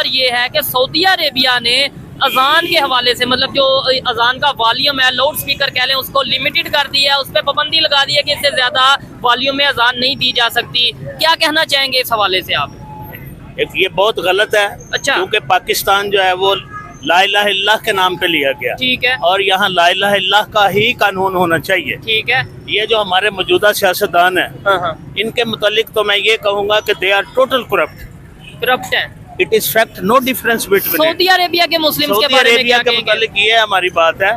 खबर ये है कि सऊदी अरेबिया ने अजान के हवाले से, मतलब जो अजान का वॉल्यूम है, लाउड स्पीकर कह लें, उसको लिमिटेड कर दिया है, उस पर पाबंदी लगा दी है कि इससे ज्यादा वॉल्यूम में अजान नहीं दी जा सकती। क्या कहना चाहेंगे इस हवाले से आप? ये बहुत गलत है। अच्छा। क्योंकि पाकिस्तान जो है वो ला इलाहा इल्लल्लाह के नाम पे लिया गया। ठीक है। और यहाँ ला इलाहा इल्लल्लाह का ही कानून होना चाहिए। ठीक है। ये जो हमारे मौजूदा सियासतदान है, इनके मुतालिक तो मैं ये कहूँगा कि दे आर टोटल करप्ट है। It is fact, no difference between. Saudi Arabia के मुस्लिम्स के बारे में क्या के मुतालिक ये हमारी बात है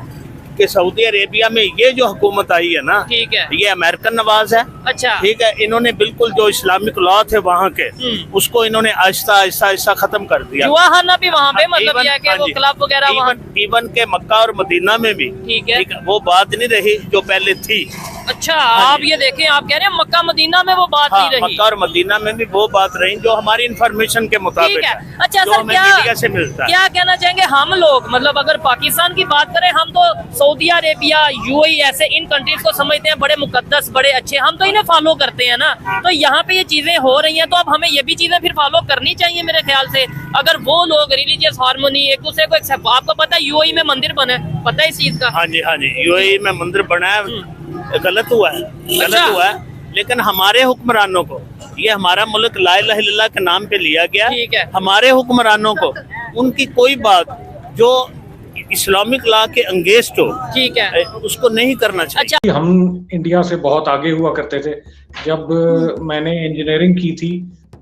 कि सऊदी अरेबिया में ये जो हुकूमत आई है ना, ठीक है, ये अमेरिकन नवाज है। अच्छा। ठीक है, इन्होंने बिल्कुल जो इस्लामिक लॉ थे वहाँ के, उसको इन्होंने आहिस्ता आहिस्ता आहिस्ता खत्म कर दिया। जुआखाना भी वहाँ पे, मतलब ये है कि वो क्लब वगैरह वहाँ, इवन के मक्का और मदीना में भी, ठीक है, वो बात नहीं रही जो पहले थी। अच्छा, आप ये देखें, आप कह रहे हैं मक्का मदीना में वो बात नहीं रही। मक्का और मदीना में भी वो बात रही जो हमारी इंफॉर्मेशन के मुताबिक है। अच्छा सर, क्या कहना चाहेंगे हम लोग, मतलब अगर पाकिस्तान की बात करें, हम तो सऊदी अरेबिया, यूएई ऐसे इन कंट्रीज को समझते हैं बड़े मुकद्दस, बड़े अच्छे, हम तो इन्हें फॉलो करते हैं ना। तो यहाँ पे ये चीजें हो रही हैं, तो अब हमें ये भी चीजें फिर फॉलो करनी चाहिए मेरे ख्याल से। अगर वो लोग रिलीजियस हार्मोनी, एक दूसरे को एक्सेप्ट, आपको पता है यूएई में मंदिर बने, पता है इस चीज का? हाँ जी, हाँ जी, यूएई में मंदिर बना है, गलत हुआ है, गलत हुआ है। लेकिन हमारे हुक्मरानों को, ये हमारा मुल्क ला इलाहा इल्लल्लाह के नाम पे लिया गया। ठीक है। हमारे हुक्मरानों को उनकी कोई बात जो इस्लामिक लॉ के अंगेंस्ट हो, ठीक है, उसको नहीं करना चाहिए। अच्छा। हम इंडिया से बहुत आगे हुआ करते थे। जब मैंने इंजीनियरिंग की थी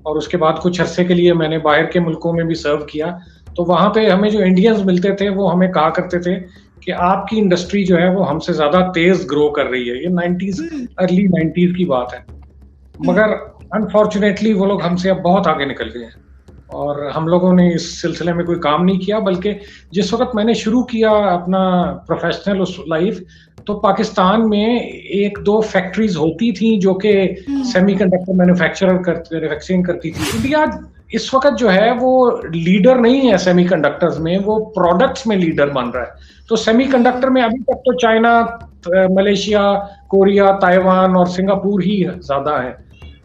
और उसके बाद कुछ अरसे के लिए मैंने बाहर के मुल्कों में भी सर्व किया, तो वहाँ पे हमें जो इंडियंस मिलते थे वो हमें कहा करते थे कि आपकी इंडस्ट्री जो है वो हमसे ज्यादा तेज ग्रो कर रही है। ये 90s, अर्ली 90s की बात है। मगर अनफॉर्चुनेटली वो लोग हमसे अब बहुत आगे निकल गए हैं और हम लोगों ने इस सिलसिले में कोई काम नहीं किया। बल्कि जिस वक्त मैंने शुरू किया अपना प्रोफेशनल लाइफ, तो पाकिस्तान में एक दो फैक्ट्रीज होती थी जो कि सेमीकंडक्टर मैन्युफैक्चरिंग करती थी। इंडिया इस वक्त जो है वो लीडर नहीं है सेमीकंडक्टर्स में, वो प्रोडक्ट्स में लीडर बन रहा है। तो सेमीकंडक्टर में अभी तक तो चाइना, मलेशिया, कोरिया, ताइवान और सिंगापुर ही ज्यादा है।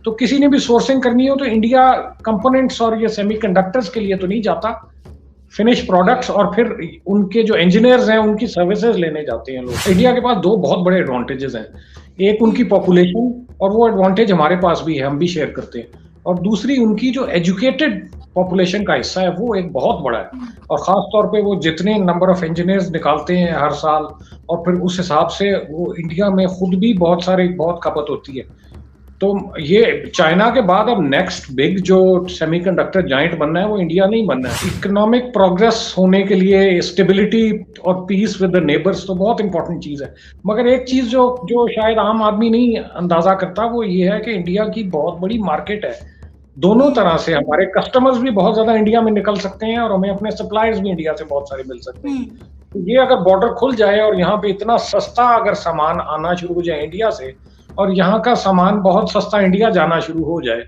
तो किसी ने भी सोर्सिंग करनी हो तो इंडिया कंपोनेंट्स और ये सेमीकंडक्टर्स के लिए तो नहीं जाता, फिनिश प्रोडक्ट्स और फिर उनके जो इंजीनियर्स हैं उनकी सर्विसेज लेने जाते हैं लोग। इंडिया के पास दो बहुत बड़े एडवांटेजेस हैं, एक उनकी पॉपुलेशन, और वो एडवांटेज हमारे पास भी है, हम भी शेयर करते हैं, और दूसरी उनकी जो एजुकेटेड पॉपुलेशन का हिस्सा है वो एक बहुत बड़ा है। और खास तौर पे वो जितने नंबर ऑफ इंजीनियर्स निकालते हैं हर साल, और फिर उस हिसाब से वो इंडिया में खुद भी बहुत खपत होती है। तो ये चाइना के बाद अब नेक्स्ट बिग जो सेमीकंडक्टर जायंट बनना है वो इंडिया नहीं बनना है। इकोनॉमिक प्रोग्रेस होने के लिए स्टेबिलिटी और पीस विद द नेबर्स तो बहुत इंपॉर्टेंट चीज है। मगर एक चीज जो शायद आम आदमी नहीं अंदाजा करता वो ये है कि इंडिया की बहुत बड़ी मार्केट है। दोनों तरह से हमारे कस्टमर्स भी बहुत ज्यादा इंडिया में निकल सकते हैं और हमें अपने सप्लायर्स भी इंडिया से बहुत सारे मिल सकते हैं। तो ये अगर बॉर्डर खुल जाए और यहाँ पे इतना सस्ता अगर सामान आना शुरू हो जाए इंडिया से, और यहाँ का सामान बहुत सस्ता इंडिया जाना शुरू हो जाए,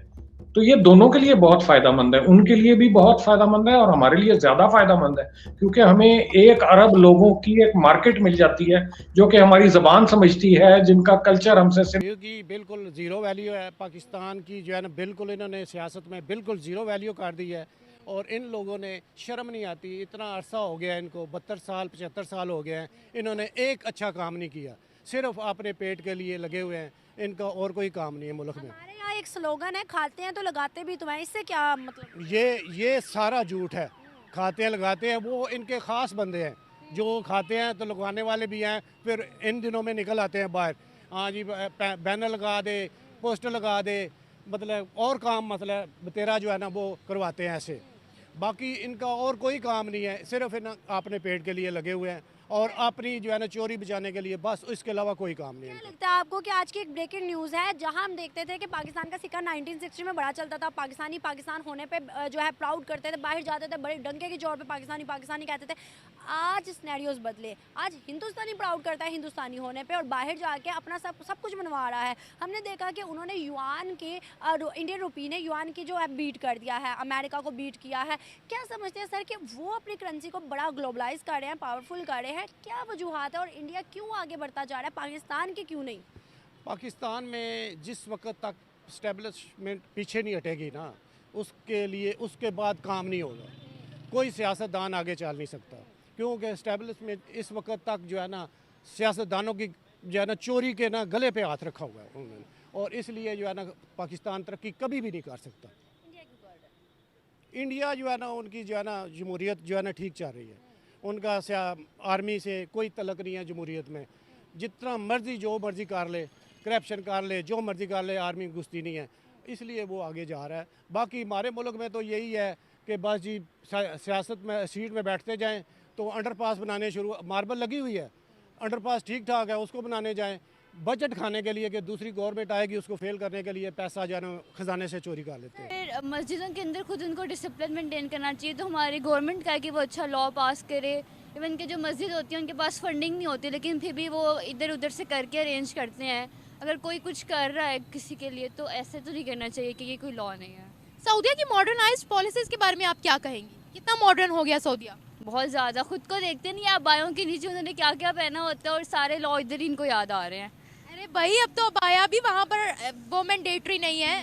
तो ये दोनों के लिए बहुत फायदामंद है। उनके लिए भी बहुत फायदामंद है और हमारे लिए ज्यादा फायदामंद है, क्योंकि हमें 1 अरब लोगों की एक मार्केट मिल जाती है जो कि हमारी जबान समझती है, जिनका कल्चर हमसे की बिल्कुल जीरो वैल्यू है। पाकिस्तान की जो है ना, बिल्कुल इन्होंने सियासत में बिल्कुल जीरो वैल्यू कर दी है। और इन लोगों ने शर्म नहीं आती, इतना अरसा हो गया इनको, 72 साल 75 साल हो गए हैं, इन्होंने एक अच्छा काम नहीं किया, सिर्फ अपने पेट के लिए लगे हुए हैं। इनका और कोई काम नहीं है मुल्क में। हमारे यहाँ एक स्लोगन है, खाते हैं तो लगाते भी तुम्हें, इससे क्या मतलब? ये सारा झूठ है। खाते हैं लगाते हैं वो इनके ख़ास बंदे हैं जो खाते हैं तो लगवाने वाले भी हैं, फिर इन दिनों में निकल आते हैं बाहर, हाँ जी बैनर लगा दे, पोस्टर लगा दे, मतलब और काम, मतलब तेरा जो है ना वो करवाते हैं ऐसे। बाकी इनका और कोई काम नहीं है, सिर्फ इन अपने पेट के लिए लगे हुए हैं और अपनी जो है ना चोरी बचाने के लिए, बस इसके अलावा कोई काम नहीं है। क्या लगता है आपको कि आज की एक ब्रेकिंग न्यूज़ है, जहां हम देखते थे कि पाकिस्तान का सिक्का 1960 में बड़ा चलता था, पाकिस्तान होने पे जो है प्राउड करते थे, बाहर जाते थे बड़े डंके की जोर पे पाकिस्तानी कहते थे। आज सिनेरियोज बदले, आज हिंदुस्तानी प्राउड करता है हिंदुस्तानी होने पे और बाहर जाके अपना सब कुछ बनवा रहा है। हमने देखा कि उन्होंने युआन के, इंडियन रुपी ने युआन की जो है बीट कर दिया है, अमेरिका को बीट किया है। क्या समझते हैं सर कि वो अपनी करेंसी को बड़ा ग्लोबलाइज कर रहे हैं, पावरफुल कर रहे हैं? क्या वजूहात है और इंडिया क्यों आगे बढ़ता जा रहा है, पाकिस्तान के क्यों नहीं? पाकिस्तान में जिस वक्त तक स्टेब्लिशमेंट पीछे नहीं हटेगी ना, उसके बाद काम नहीं होगा। कोई सियासतदान आगे चल नहीं सकता, क्योंकि इस्टेब्लिशमेंट इस वक्त तक जो है ना सियासतदानों की जो है ना चोरी के ना गले पे हाथ रखा हुआ है उन्होंने, और इसलिए जो है ना पाकिस्तान तरक्की कभी भी नहीं कर सकता। इंडिया जो है ना उनकी जो है ना जमहूरियत जो है ना ठीक चल रही है, उनका आर्मी से कोई तलक नहीं है जमहूरियत में, जितना मर्जी जो मर्जी कर ले, करप्शन कर ले, जो मर्जी कर ले, आर्मी घुसती नहीं है, इसलिए वो आगे जा रहा है। बाकी हमारे मुल्क में तो यही है कि बस जी सियासत में सीट में बैठते जाएं, तो अंडरपास बनाने शुरू, मार्बल लगी हुई है, अंडरपास ठीक ठाक है, उसको बनाने जाएं, बजट खाने के लिए कि दूसरी गवर्नमेंट आएगी उसको फेल करने के लिए पैसा जो है ना खजाने से चोरी कर लेते हैं। फिर मस्जिदों के अंदर खुद उनको डिसिप्लिन मेंटेन करना चाहिए, तो हमारी गवर्नमेंट का है कि वो अच्छा लॉ पास करे। इवन के जो मस्जिद होती है उनके पास फंडिंग नहीं होती, लेकिन फिर भी वो इधर उधर से करके अरेंज करते हैं। अगर कोई कुछ कर रहा है किसी के लिए तो ऐसे तो नहीं करना चाहिए कि ये कोई लॉ नहीं है। सऊदीया की मॉडर्नाइज्ड पॉलिसीज के बारे में आप क्या कहेंगी? कितना मॉडर्न हो गया सऊदीया? बहुत ज़्यादा। खुद को देखते नहीं आप, बायों के नीचे उन्होंने क्या क्या पहना होता है और सारे लॉ इधर ही इनको याद आ रहे हैं। अरे भाई अब तो अबाया भी वहाँ पर वो मैंडेटरी नहीं है।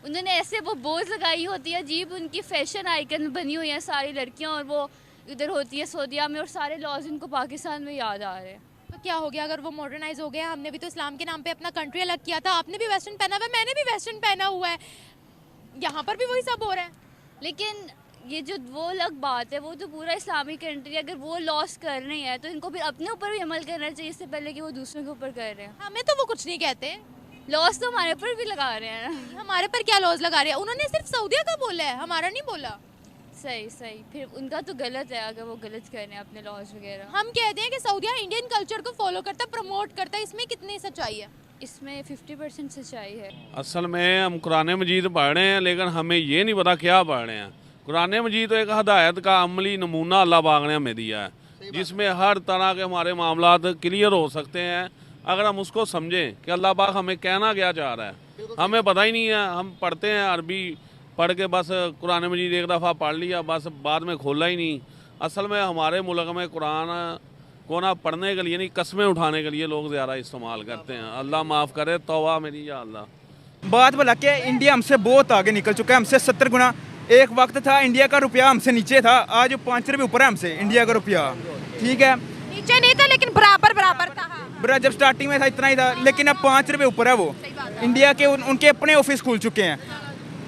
उन्होंने ऐसे वो बोझ लगाई होती है, अजीब उनकी फैशन आइकन बनी हुई है सारी लड़कियां, और वो इधर होती है सऊदीया में, और सारे लॉज इनको पाकिस्तान में याद आ रहे हैं। तो क्या हो गया अगर वो मॉडर्नाइज हो गया? हमने भी तो इस्लाम के नाम पे अपना कंट्री अलग किया था, आपने भी वेस्टर्न पहना हुआ है, मैंने भी वेस्टर्न पहना हुआ है, यहाँ पर भी वही सब हो रहा है। लेकिन ये जो वो अलग बात है, वो तो पूरा इस्लामिक कंट्री है, अगर वो लॉस कर रहे हैं तो इनको फिर अपने ऊपर भी अमल करना चाहिए, इससे पहले कि वो दूसरों के ऊपर कर रहे हैं। हमें तो वो कुछ नहीं कहते, लॉस तो हमारे ऊपर भी लगा रहे हैं ना। हमारे पर क्या लॉज लगा रहे हैं? उन्होंने सिर्फ सऊदीया का बोला है, हमारा नहीं बोला। सही सही, फिर उनका तो गलत है अगर वो गलत कर रहे हैं अपने लॉज वगैरह। हम कहते हैं कि सऊदीया इंडियन कल्चर को फॉलो करता, प्रमोट करता है, इसमें कितनी सच्चाई है? इसमें 50% सच्चाई है। असल में हम कुरान मजीद पढ़ रहे हैं, लेकिन हमें ये नहीं पता क्या पढ़ रहे हैं। कुरान मजीद तो एक हदायत का अमली नमूना अल्लाह पाक ने हमें दिया है, जिसमें हर तरह के हमारे मामलात क्लियर हो सकते हैं अगर हम उसको समझें कि अल्लाह पाक हमें कहना क्या चाह रहा है। हमें पता ही नहीं है, हम पढ़ते हैं अरबी पढ़ के बस कुरान मजीद एक दफ़ा पढ़ लिया, बस बाद में खोला ही नहीं। असल में हमारे मुल्क में कुरान को ना पढ़ने के लिए नहीं, कस्में उठाने के लिए लोग ज़्यादा इस्तेमाल करते हैं। अल्लाह माफ़ करे, तौबा मेरी या अल्लाह। बात बोला कि इंडिया हमसे बहुत आगे निकल चुका है, हमसे 70 गुना। एक वक्त था इंडिया का रुपया हमसे नीचे था, आज 5 रुपये ऊपर है हमसे इंडिया का रुपया। ठीक है, नीचे नहीं था लेकिन बराबर बराबर था। जब स्टार्टिंग में था इतना ही था, लेकिन अब 5 रुपये ऊपर है वो। इंडिया के उनके अपने ऑफिस खुल चुके हैं,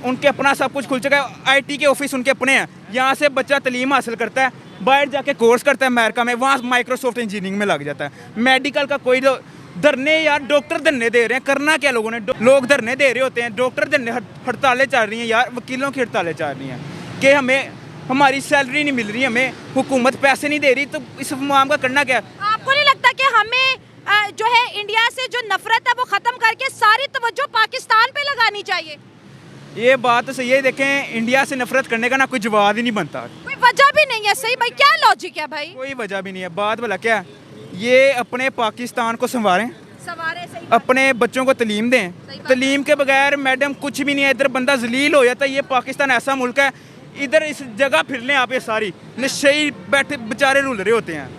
उनके अपना सब कुछ खुल चुका है। आईटी के ऑफिस उनके अपने हैं। यहाँ से बच्चा तालीम हासिल करता है, बाहर जाके कोर्स करता है अमेरिका में, वहाँ माइक्रोसॉफ्ट इंजीनियरिंग में लग जाता है। मेडिकल का कोई धरने, यार डॉक्टर धरने दे रहे हैं, करना क्या लोगों ने? लोग धरने दे रहे होते हैं, डॉक्टर धरने, हड़तालें चल रही हैं यार, वकीलों की हड़तालें चल रही हैं कि हमें हमारी सैलरी नहीं मिल रही, हमें हुकूमत पैसे नहीं दे रही, तो इस माम का करना क्या? आपको नहीं लगता कि हमें जो है इंडिया से जो नफरत है वो खत्म करके सारी तवज्जो पाकिस्तान पे लगानी चाहिए? ये बात तो सही है, देखें इंडिया से नफरत करने का ना कोई जवाब ही नहीं बनता, कोई वजह भी नहीं है। सही भाई, क्या लॉजिक है भाई? कोई वजह भी नहीं है। बात भला क्या है? ये अपने पाकिस्तान को संवारें, अपने बच्चों को तालीम दें। तालीम के बगैर मैडम कुछ भी नहीं है। इधर बंदा जलील हो जाता है। ये पाकिस्तान ऐसा मुल्क है, इधर इस जगह फिर लें आप, ये सारी नशे बैठे बेचारे रुल रहे होते हैं।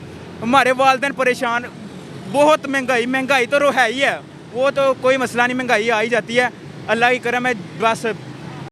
हमारे वालिदैन परेशान, बहुत महंगाई तो है ही है, वो तो कोई मसला नहीं, महंगाई आ ही जाती है। अल्लाह की करम है, बस